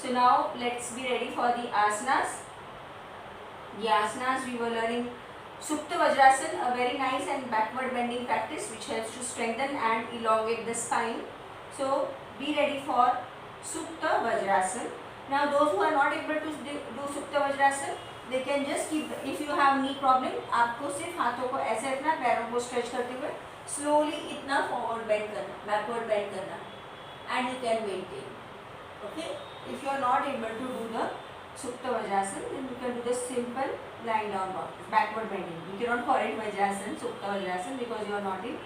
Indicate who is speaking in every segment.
Speaker 1: So now let's be ready for the asanas. The asanas we were learning Supta Vajrasan, a very nice and backward bending practice which helps to strengthen and elongate the spine. So be ready for Supta Vajrasan. Now those who are not able to do Supta Vajrasan, they can just keep, if you have knee problem, आपको सिर्फ हाथों को ऐसे रखना, पैरों को stretch करते हुए slowly इतना forward bend करना, backward bend करना, and you can maintain. Okay, if you are not able to do the Supta Vajrasan, then you can do the simple lying down backward bending. You cannot call it Vajrasan, Supta Vajrasan, because you are not in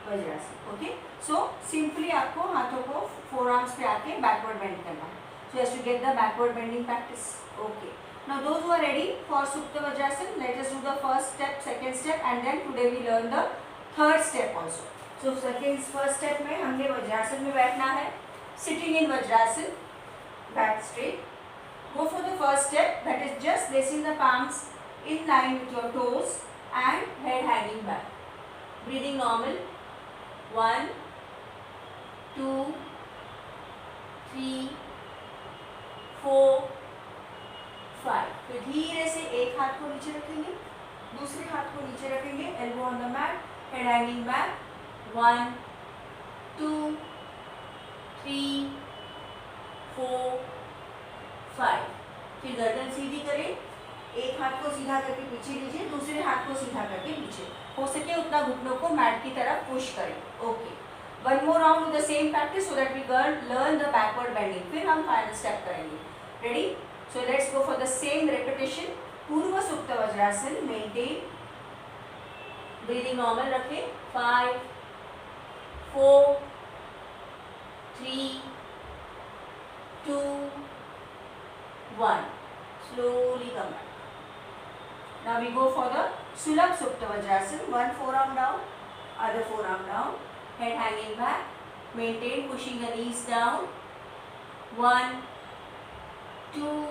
Speaker 1: Vajrasan. Okay, so simply आपको हाथों को forearms पे आके backward bend करना है. So as to get the backward bending practice. Okay. Now those who are ready for Supta Vajrasan, let us do the first step, second step, and then today we learn the third step also. So first step में हमने Vajrasan में बैठना है. Sitting in Vajrasan, back straight. Go for the first step, that is just placing the palms in line with your toes and head hanging back. Breathing normal. 1, 2, 3, 4, 5. फिर धीरे से एक हाथ को नीचे रखेंगे, दूसरे हाथ को नीचे रखेंगे, elbow on the mat, head hanging back. 1, 2, 3, 4, 5. फिर गर्दन सीधी करें, एक हाथ को सीधा करके पीछे लीजिए, दूसरे हाथ को सीधा करके पीछे, हो सके उतना घुटनों को मैट की तरफ पुश करें. Okay, one more round with the same practice so that we learn the backward bending. फिर हम फाइनल स्टेप करेंगे. Ready? So let's go for the same repetition. Purva Supta vajrasana, maintain, breathing normal रखें. 5, 4, 3, 2, 1. Slowly come back. Now we go for the Sulabh Supta Vajrasan. One forearm down, other forearm down, head hanging back. Maintain, pushing the knees down. 1, 2,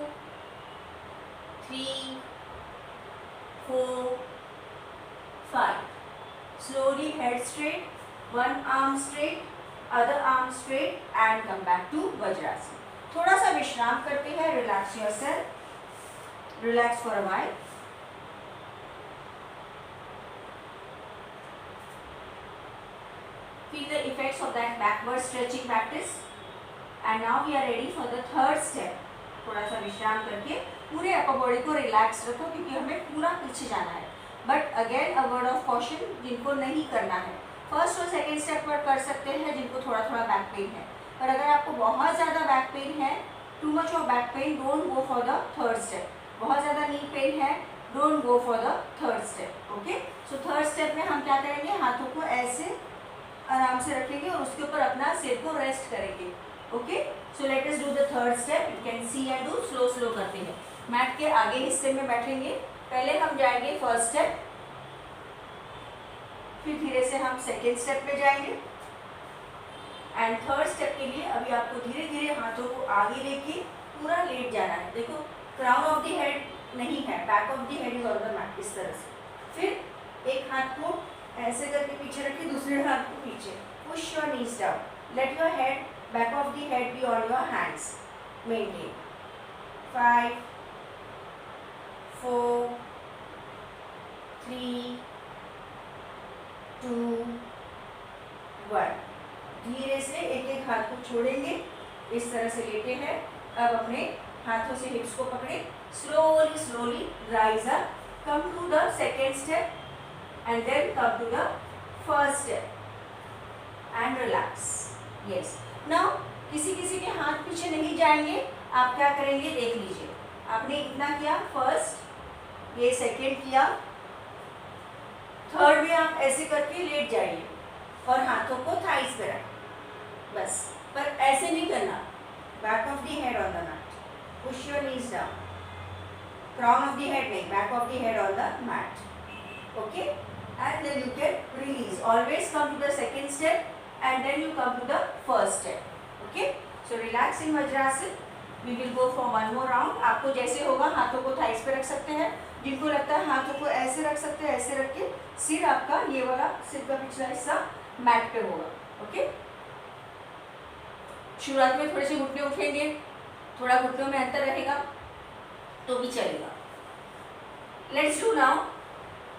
Speaker 1: 3, 4, 5. Slowly head straight, one arm straight, other arm straight, and come back to Vajrasan. थोड़ा सा विश्राम करते हैं. Relax yourself. Relax for a while. Feel the effects of that backward stretching practice. And now we are ready for the third step. थोड़ा सा विश्राम करके पूरे अपर बॉडी को रिलैक्स रखो, क्योंकि हमें पूरा पीछे जाना है. But again a word of caution, जिनको नहीं करना है फर्स्ट और सेकेंड स्टेप पर कर सकते हैं, जिनको थोड़ा थोड़ा बैक पेन है. पर अगर आपको बहुत ज़्यादा बैक पेन है, too much of back pain, don't go for the third step. बहुत ज़्यादा नी पेन है, don't go for the third step. Okay, so third step में हम क्या करेंगे, हाथों को ऐसे आराम से रखेंगे और उसके ऊपर अपना सिर को रेस्ट करेंगे. Okay, so let us do the third step. You can see and do. Slow slow करते हैं. मैट के आगे हिस्से में बैठेंगे. पहले हम जाएंगे फर्स्ट स्टेप, फिर धीरे से हम सेकेंड स्टेप पे जाएंगे. एंड थर्ड स्टेप के लिए अभी आपको धीरे धीरे हाथों को आगे लेके पूरा लेट जाना है. देखो, क्राउन ऑफ द हेड नहीं है, back of the head is on the mat. इस तरह से फिर एक हाथ को ऐसे करके पीछे रखिए, दूसरे हाथ को पीछे. Push your knees down. Let your head, back of the head be on your hands. Maintain. 5, 4, 3, 2, 1. धीरे से एक एक हाथ को छोड़ेंगे. इस तरह से लेटे हैं. अब अपने हाथों से हिप्स को पकड़े. Slowly slowly rise up. Come to the second step and then come to the first step and relax. Yes. Now किसी किसी के हाथ पीछे नहीं जाएंगे. आप क्या करेंगे, देख लीजिए. आपने इतना किया फर्स्ट, ये सेकेंड किया, थर्ड में आप ऐसे करके लेट जाइए और हाथों को थाइस पे रखें. बस, पर ऐसे नहीं करना. Back of the head on the mat. Push your knees down. Crown of the head नहीं, back of the head on the mat. Okay, and then you can release. Always come to the second step and then you come to the first step. Okay, so relax in vajrasana. We will go for one more round. आपको जैसे होगा हाथों को thighs पे रख सकते हैं. जिनको लगता है हाथों को ऐसे रख सकते हैं, ऐसे रख के सिर आपका, ये वाला सिर का पिछला हिस्सा मैट पे होगा. ओके, शुरुआत में थोड़े से घुटने उठेंगे, थोड़ा घुटनों में अंतर रहेगा तो भी चलेगा. Let's do now.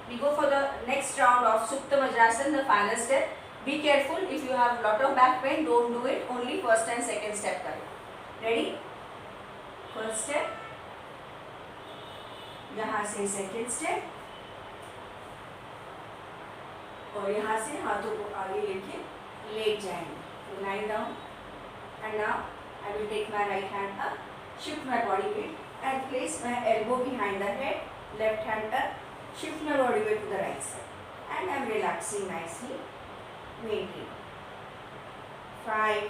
Speaker 1: We go for the next round of Supta Vajrasana, the final step. Be careful, if you have lot of back pain, don't do it. Only first and second step करें. Ready? First step. यहाँ से second step. और यहाँ से हाथों को आगे लेके लेट जाएंगे. Lie down. And now I will take my right hand up, shift my body weight, and place my elbow behind the head. Left hand up, shift my body weight to the right side, and I am relaxing nicely. Maintain. 5.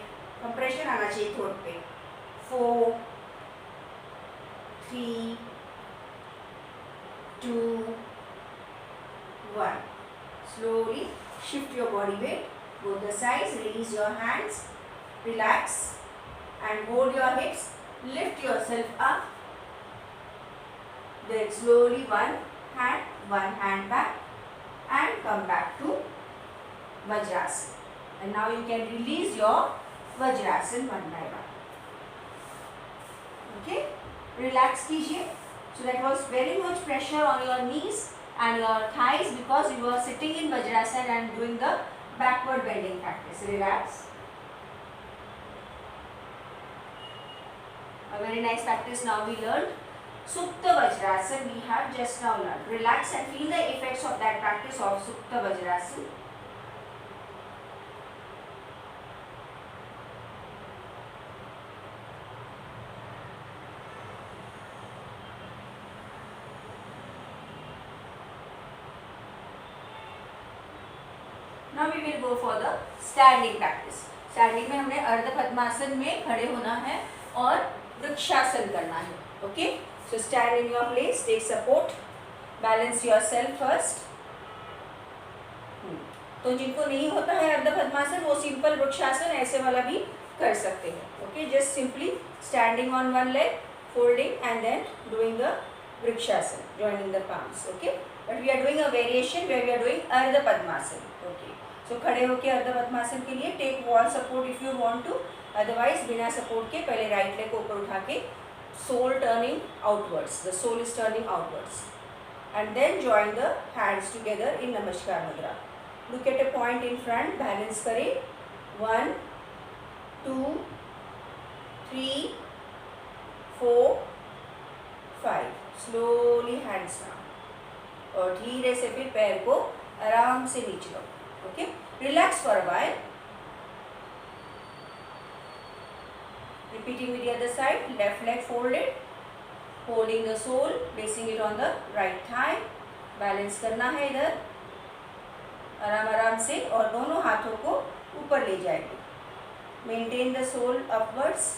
Speaker 1: Compression आना चाहिए throat पे. 4, 3, 2, 1. Slowly shift your body weight, both the sides. Release your hands. Relax and hold your hips. Lift yourself up. Then slowly one hand back, and come back to Vajrasana. And now you can release your Vajrasana one by one. Okay? Relax कीजिए. So that was very much pressure on your knees and your thighs because you were sitting in Vajrasana and doing the backward bending practice. Relax. A very nice practice now we learned. Supta Vajrasana we have just now learned. Relax and feel the effects of that practice of Supta Vajrasana. Now we will go for the standing practice. Standing में हमने अर्ध पद्मासन में खड़े होना है और वृक्षासन करना है. Okay? So stand in your place, take support, balance yourself first. तो जिनको नहीं होता है अर्ध पद्मासन वो सिंपल वृक्षासन ऐसे वाला भी कर सकते हैं. Okay? Just simply standing on one leg, folding and then doing the vrikshasana, joining the palms. Okay? But we are doing a variation where we are doing ardha padmasana. Okay? So खड़े होके अर्ध पद्मासन के लिए take wall support if you want to. Otherwise बिना support के पहले right leg को ऊपर उठा के sole turning outwards. The sole is turning outwards and then join the hands together in namaskar mudra. Look at a point in front. Balance करें. 1, 2, 3, 4, 5. Slowly hands down और धीरे से फिर पैर को आराम से नीचे लो. Okay? Relax for a while. Repeating with the other side. Left leg folded, holding the sole, placing it on the right thigh. Balance करना है इधर आराम आराम से और दोनों हाथों को ऊपर ले जाएंगे. Maintain the sole upwards.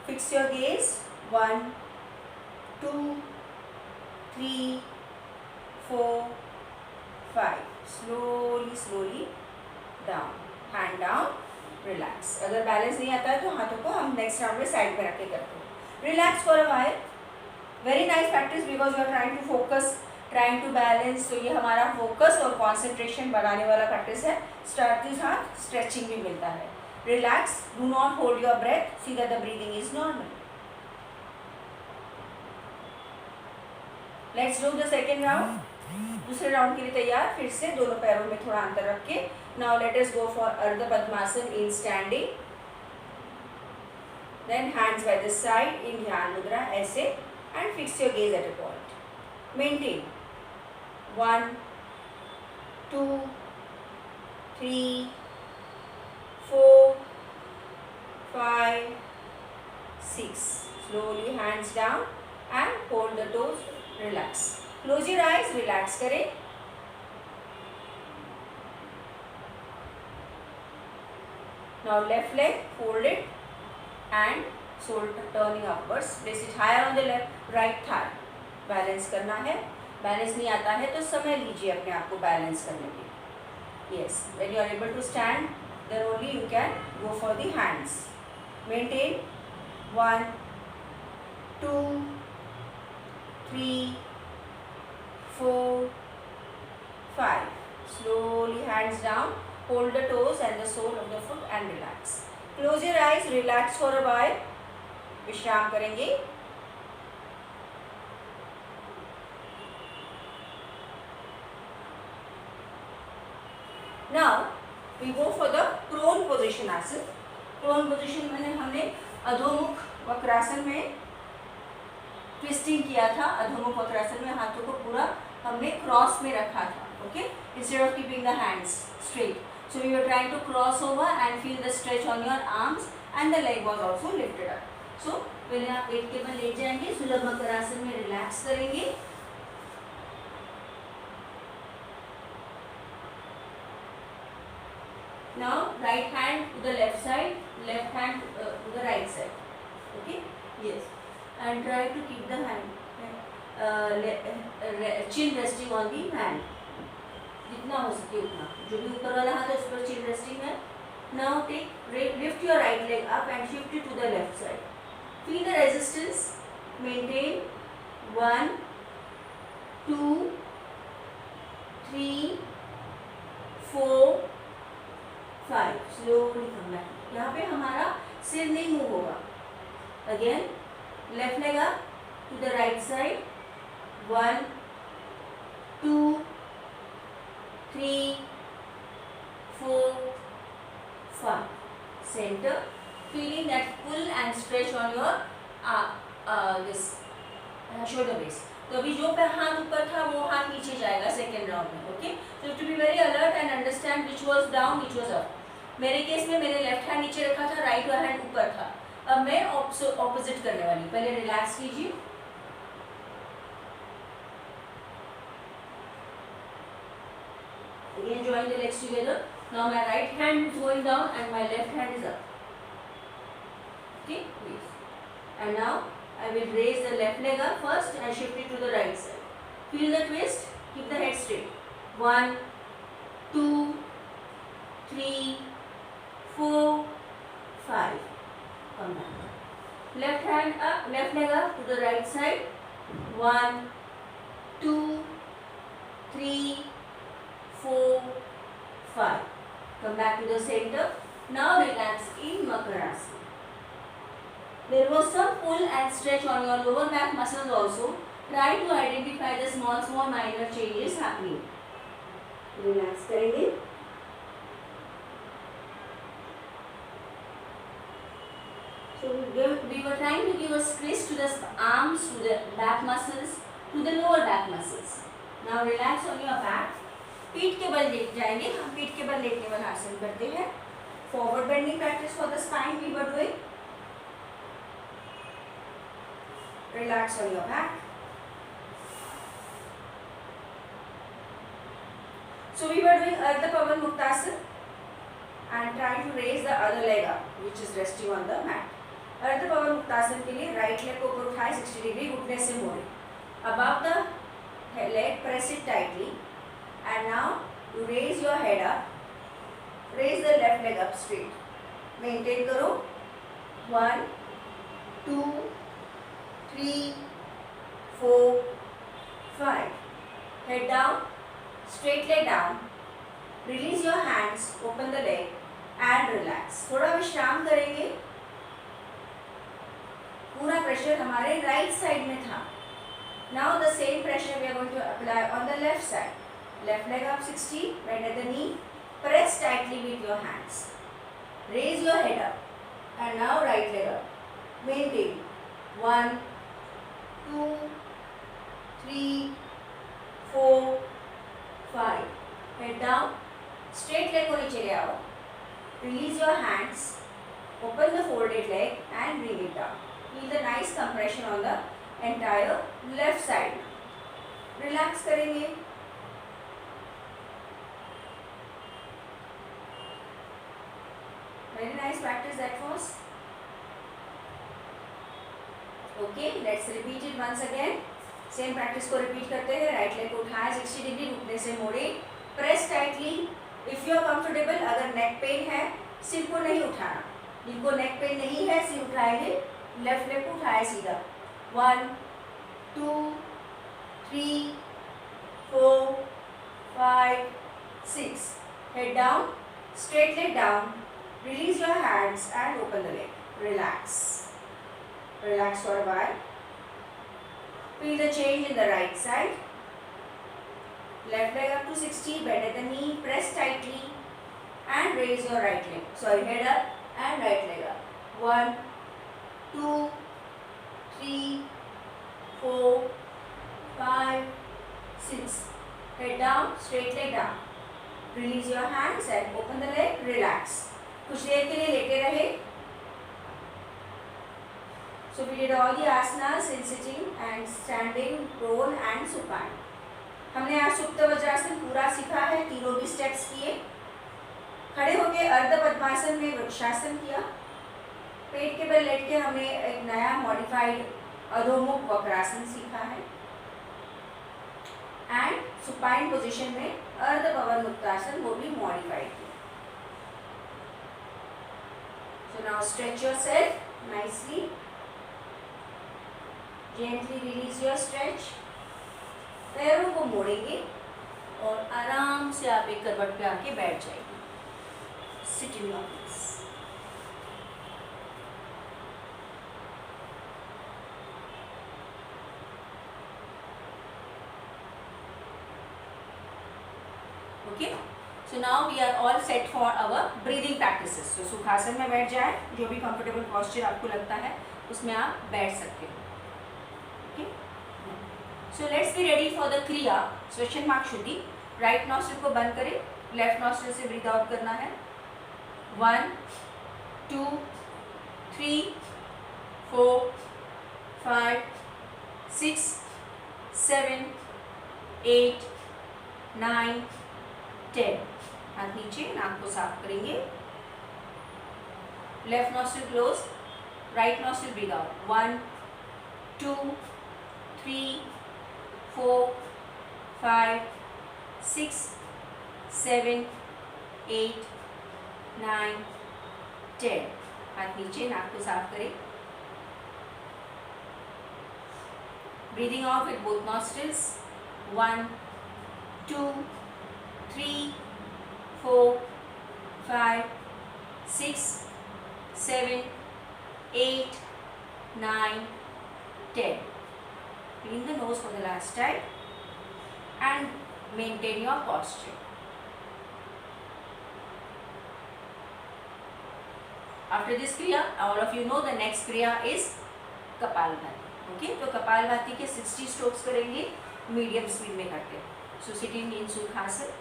Speaker 1: Fix your gaze. 1, 2, 3, 4, 5. Slowly down. Hand down. Relax. अगर बैलेंस नहीं आता है तो हाथों को हम नेक्स्ट राउंड में साइड पे रख के करते हैं. Relax for a while. Very nice practice because you are trying to focus, trying to balance. तो ये हमारा फोकस और कॉन्सेंट्रेशन बढ़ाने वाला प्रैक्टिस है. स्टार्ट के साथ स्ट्रेचिंग भी मिलता है. Relax. Do not hold your breath. See that the breathing is normal. Let's do the second round. दूसरे राउंड के लिए तैयार. फिर से दोनों पैरों में थोड़ा अंतर रख के. Now let us go for ardha padmasana in standing. Then hands by the side in dhyana mudra ऐसे and fix your gaze at a point. Maintain. 1, 2, 3, 4, 5, 6. Slowly hands down and hold the toes. Relax. Close your eyes. Relax करें. Now left leg folded and sole turning upwards. Place it higher on the left right thigh. Balance करना है. Balance नहीं आता है तो समय लीजिए अपने आप को balance करने के लिए. Yes, when you are able to stand, then only you can go for the hands. Maintain. 1, 2, 3, 4, 5. Slowly hands down. Hold the toes and the sole of the foot and relax. Close your eyes. Relax for a while. विश्राम करेंगे। Now we go for the prone position asana. Prone position में हमने अधोमुख वक्रासन में twisting किया था। अधोमुख वक्रासन में हाथों को पूरा हमने क्रॉस में रखा था, okay, instead of keeping the hands straight. So you are trying to cross over and feel the stretch on your arms and the leg was also lifted up. So पहले आप पेट के बल लेट जाएंगे, सुलभ मकरासन में रिलैक्स करेंगे। Now right hand to the left side, left hand to the right side. Okay? Yes. And try to keep the hand chin resting on the hand. जितना हो सके उतना, जो भी ऊपर वाला हाथ है उस पर चिन रेस्टिंग है। Now take lift your right leg up and shift it to the left side. Feel the resistance, maintain 1 2 3 4 5। Slowly come back. यहाँ पे हमारा सिर नहीं मूव होगा। Again left leg up to the right side, 1 2 3 4 5। Center, feeling that pull and stretch on your this shoulder base. तो अभी जो पे हाथ ऊपर था वो हाथ नीचे जाएगा सेकेंड राउंड में, okay. So to be very alert and understand which was down which was up. मेरे केस में मैंने लेफ्ट हैंड नीचे रखा था, राइट हैंड ऊपर था। अब मैं ऑपोजिट करने वाली। पहले रिलैक्स कीजिए। Again join the legs together. Now my right hand is going down and my left hand is up. Okay, please. And now I will raise the left leg up first and shift it to the right side. Feel the twist. Keep the head straight. 1 2 3 4 5. Come back. Left hand up, left leg up to the right side. 1 2 3 4 5. Come back to the center. Now relax in Makarasana. There was some pull and stretch on your lower back muscles also. Try to identify the small minor changes happening. Relax करेंगे। So we were trying to give a stretch to the arms, to the back muscles, to the lower back muscles. Now relax on your back. पीठ के बल late जाएंगे। हम पीठ के बल लेटने वाला आसन करते हैं। Forward bending practice for the spine we were doing. Relax on your back. So we were doing ardha pavan muktasana and try to raise the other leg up which is resting on the mat. Ardha pavan muktasana के लिए right leg को ऊपर उठाएं 60 degree, घुटने से मोड़ें। Above the leg press it tightly and now you raise your head up, raise the left leg up straight, maintain करो 1 2 3 4 5। head down, straight leg down, release your hands, open the leg and relax। थोड़ा विश्राम करेंगे। पूरा pressure हमारे right side में था। now the same pressure we are going to apply on the left side। Left leg up 60, bend at the knee, press tightly with your hands. Raise your head up. And now right leg up. Maintain. 1 2 3 4 5। Head down. Straight leg को नीचे ले आओ। Release your hands. Open the folded leg and bring it down. Feel the nice compression on the entire left side. Relax करेंगे। Very nice practice that was. Okay, let's repeat it once again. Same practice को repeat करते हैं। Right leg को उठाएं 60 degree, घुटने से मोड़े, press tightly. If you are comfortable, अगर neck pain है, सिर को नहीं उठाना। जिनको neck pain नहीं है, सिर उठाएंगे, left leg को उठाएं सीधा। 1 2 3 4 5 6। Head down, straight leg down. Release your hands and open the leg. Relax. Relax for a while. Feel the change in the right side. Left leg up to 60, bend at the knee, press tightly and raise your right leg. Sorry, head up and right leg up. 1, 2, 3, 4, 5, 6. Head down, straight leg down. Release your hands and open the leg, relax. कुछ देर के लिए लेटे रहे. So we did all the asanas in sitting and standing, prone and supine. हमने आज सुप्त वज्रासन पूरा सीखा है, तीनों भी स्टेप्स किए. खड़े होके अर्ध पद्मासन में वृक्षासन किया. पेट के बल लेट के हमने एक नया मॉडिफाइड अधोमुख वक्रासन सीखा है. एंड सुपाइन पोजीशन में अर्ध पवन मुक्तासन वो भी मॉडिफाइड किया. So now stretch yourself nicely. Gently release your stretch. पैरों को मोड़ेंगे और आराम से आप एक करवट पे आके बैठ जाएंगे. Sit in your place. Okay. So now we are all set for our breathing practices. So सुखासन में बैठ जाए, जो भी comfortable posture आपको लगता है उसमें आप बैठ सकते हो. Okay. So let's be ready for the kriya. Question mark Shruti. Right nostril को बंद करें, left nostril से breathe out करना है. 1, 2, 3, 4, 5, 6, 7, 8, 9, 10. हाथ नीचे, नाक को साफ करेंगे. Left nostril close, right nostril breathe out. 1, 2, 3, 4, 5, 6, 7, 8, 9, 10. हाथ नीचे, नाक को साफ करें. Breathing out with both nostrils. 1, 2, 3, 4, 5, 6, 7, 8, 9, 10. Clean the nose for the last time and maintain your posture. After this kriya, all of you know the next kriya is Kapalbhati. Okay, तो कपालभाति के 60 strokes करेंगे, medium speed में करते हैं. So sitting in Sukhasan,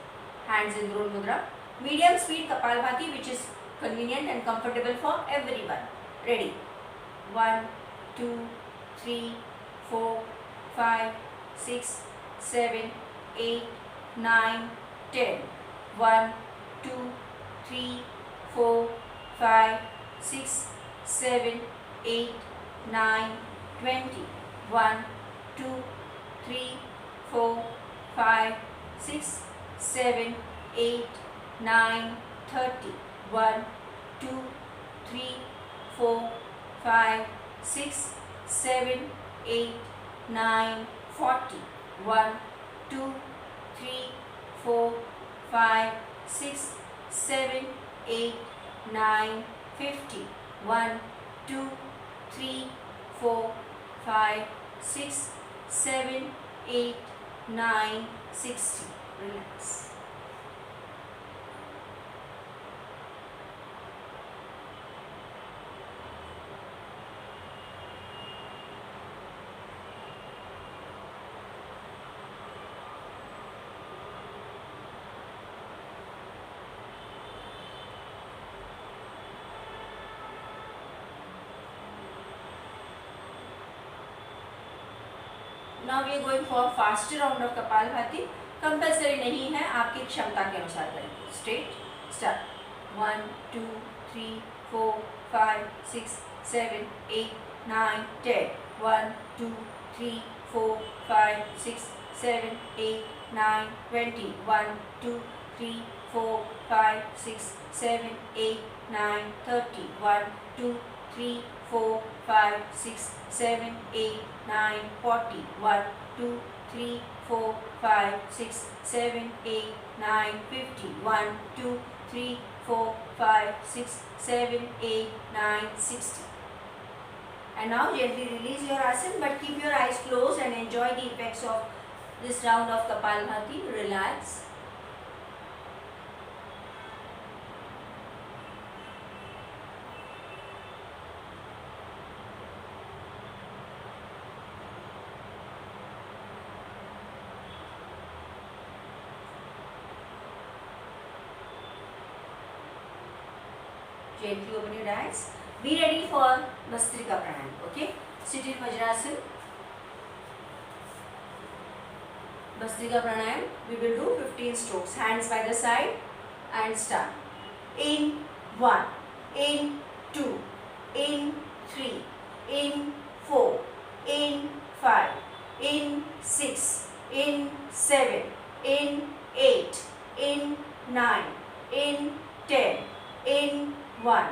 Speaker 1: hands in Drona Mudra. Medium speed Kapalbhati, which is convenient and comfortable for everyone. Ready? 1, 2, 3, 4, 5, 6, 7, 8, 9, 10. 1, 2, 3, 4, 5, 6, 7, 8, 9, 20. 1, 2, 3, 4, 5, 6, 7, 8, 9, 30. 1, 2, 3, 4, 5, 6, 7, 8, 9, 40. 1, 2, 3, 4, 5, 6, 7, 8, 9, 50. 1, 2, 3, 4, 5, 6, 7, 8, 9, 60. Relax. Now we are going for faster round of Kapalbhati. Compulsory नहीं है, आपकी क्षमता के अनुसार करेंगे. Straight start. 1, 2, 3, 4, 5, 6, 7, 8, 9, 10. 1, 2, 3, 4, 5, 6, 7, 8, 9, 20. 1, 2, 3, 4, 5, 6, 7, 8, 9, 30. 1, 2, 3, 4, 5, 6, 7, 8, 9, 40. 1, 2, 3, 4, 5, 6, 7, 8, 9, 50. 1, 2, 3, 4, 5, 6, 7, 8, 9, 60. And now gently release your asana, but keep your eyes closed and enjoy the effects of this round of Kapalbhati. Relax. Gently open your eyes. Be ready for Bhastrika Pranayam. Okay? Sit in Vajrasana. Bhastrika Pranayam. We will do 15 strokes. Hands by the side and start. In 1, in 2, in 3, in 4, in 5, in 6, in 7, in 8, in 9, in 10, in 1,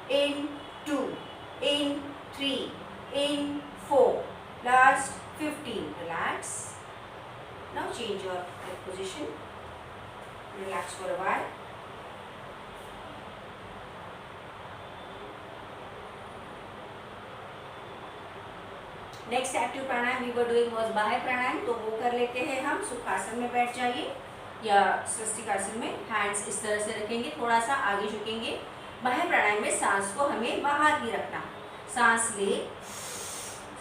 Speaker 1: in 2, in 3, in 4, last 15. Relax. Now change your head position. Relax for a while. Next active pranayama we were doing was bahya pranayama, तो वो कर लेते हैं हम। सुखासन में बैठ जाइए या स्वस्तिकासन में। हैंड्स इस तरह से रखेंगे, थोड़ा सा आगे झुकेंगे। बाह्य प्राणायाम में सांस को हमें बाहर ही रखना। सांस ले,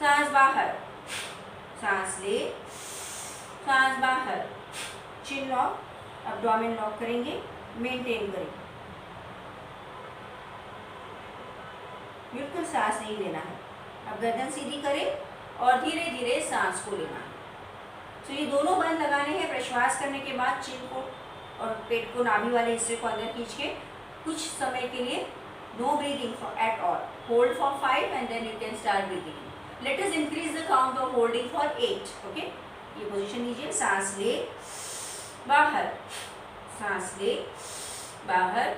Speaker 1: सांस बाहर, सांस ले, सांस बाहर। चिन लॉक, एब्डोमेन लॉक करेंगे, मेंटेन करें। बिल्कुल सांस नहीं लेना है। अब गर्दन सीधी करें और धीरे धीरे सांस को लेना है। तो ये दोनों बंद लगाने हैं। प्रश्वास करने के बाद चिन को और पेट को, नाभि वाले हिस्से को अंदर खींच के कुछ समय के लिए no breathing at all. Hold for 5 and then you can start breathing. Let us increase the count of holding for 8। Okay, ये पोजीशन लीजिए। सांस ले, बाहर, सांस ले, बाहर।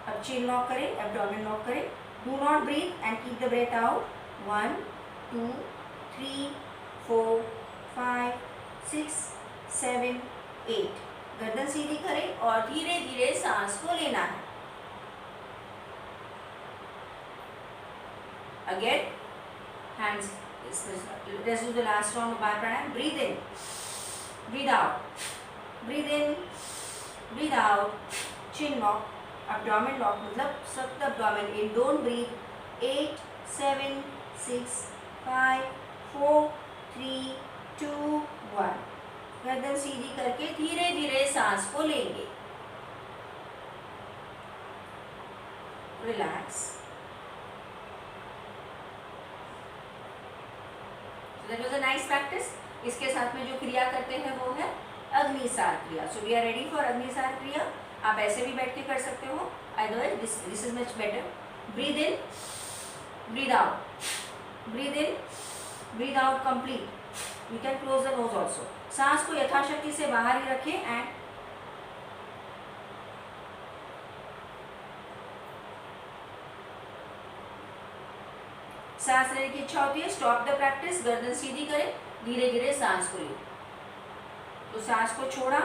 Speaker 1: अब चिन लॉक करें, एब्डोमेन लॉक करें। Do not breathe and keep the breath out. 1, 2, 3, 4, 5, 6, 7, 8। गर्दन सीधी करें और धीरे धीरे सांस को लेना है। Again, hands. Let's do the last round of Baह्य Pranayam. Breathe in, breathe out, breathe in, breathe out. Chin lock, abdomen lock, मतलब सख्त abdomen in. Don't breathe. 8, 7, 6, 5, 4, 3, 2, 1. गर्दन सीधी करके धीरे धीरे सांस को लेंगे। Relax. That was a nice practice. इसके साथ में जो क्रिया करते हैं वो है Agnisar kriya. So we are ready for Agnisar kriya. आप ऐसे भी बैठ के कर सकते हो, otherwise this is much better. Breathe in, breathe out, breathe in, breathe out complete. You can close the nose also. सांस को यथाशक्ति से बाहर ही रखें एंड सांस लेने की इच्छा होती है, स्टॉप द प्रैक्टिस। गर्दन सीधी करें, धीरे धीरे सांस को लें। तो सांस को छोड़ा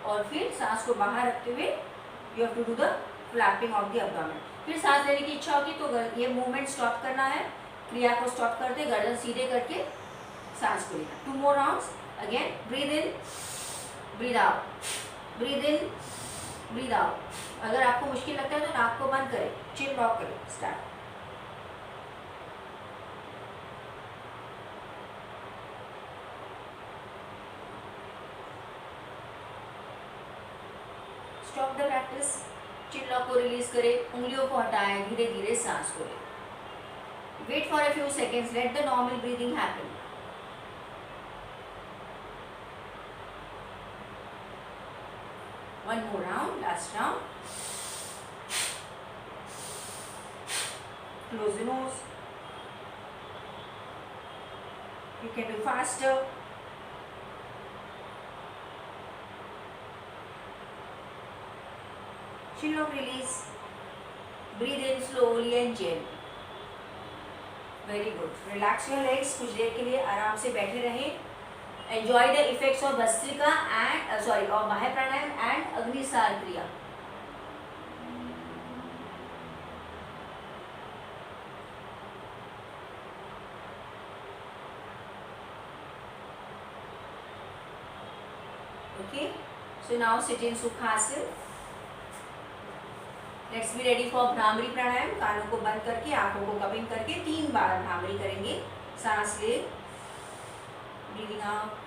Speaker 1: और फिर सांस को बाहर रखते हुए you have to do the flapping of the abdomen. फिर सांस लेने की इच्छा होती तो ये मूवमेंट स्टॉप करना है। क्रिया को स्टॉप करते गर्दन सीधे करके सांस को लेना। 2 more rounds. Again breathe in, breathe out, breathe in, breathe out. अगर आपको मुश्किल लगता है तो नाक को बंद करें, चिन लॉक करें। Start. Stop the practice. Chin lock को रिलीज करें, उंगलियों को हटाएं, धीरे धीरे सांस को लें। Wait for a few seconds, let the normal breathing happen. One more round, last round. Close the nose. You can do faster. Chin lock release. Breathe in slowly and gently. Very good. Relax your legs. कुछ देर के लिए आराम से बैठे रहें. Enjoy the effects of Bhastrika and of Baह्य Pranayam and Agnisar Kriya. Okay, so now sit in Sukhasana. Let's be ready for bhramari प्राणायाम. कानों को बंद करके आंखों को कपिंग करके 3 बार भ्रामरी करेंगे. सांस ले, breathing out.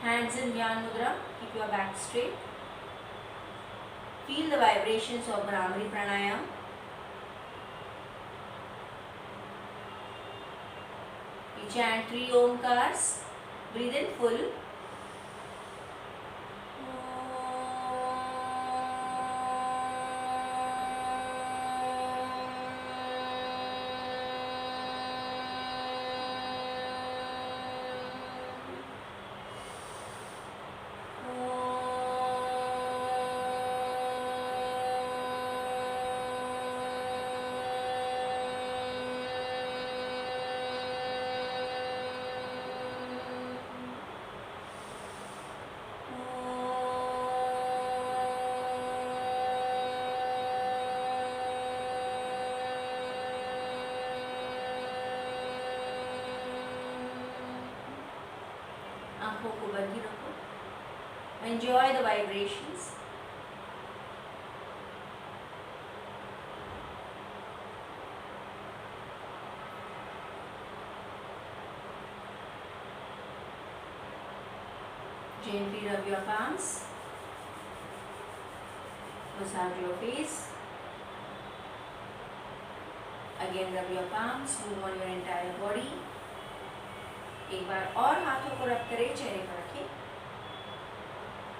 Speaker 1: Hands in Dhyan Mudra. Keep your back straight. Feel the vibrations of Bhramari Pranayam. We chant 3 Omkars. Breathe in full. आंखों को बंद ही रखो. Enjoy the vibrations. Gently rub your palms. Massage your face. Again rub your palms. Move on your entire body. एक बार और हाथों को रब करें, चेहरे पर रखें.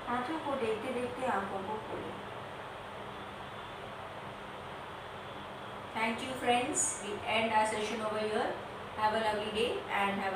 Speaker 1: हाथों को देखते देखते आंखों को खोलें. Thank you friends. We end our session over here. Have a lovely day and have a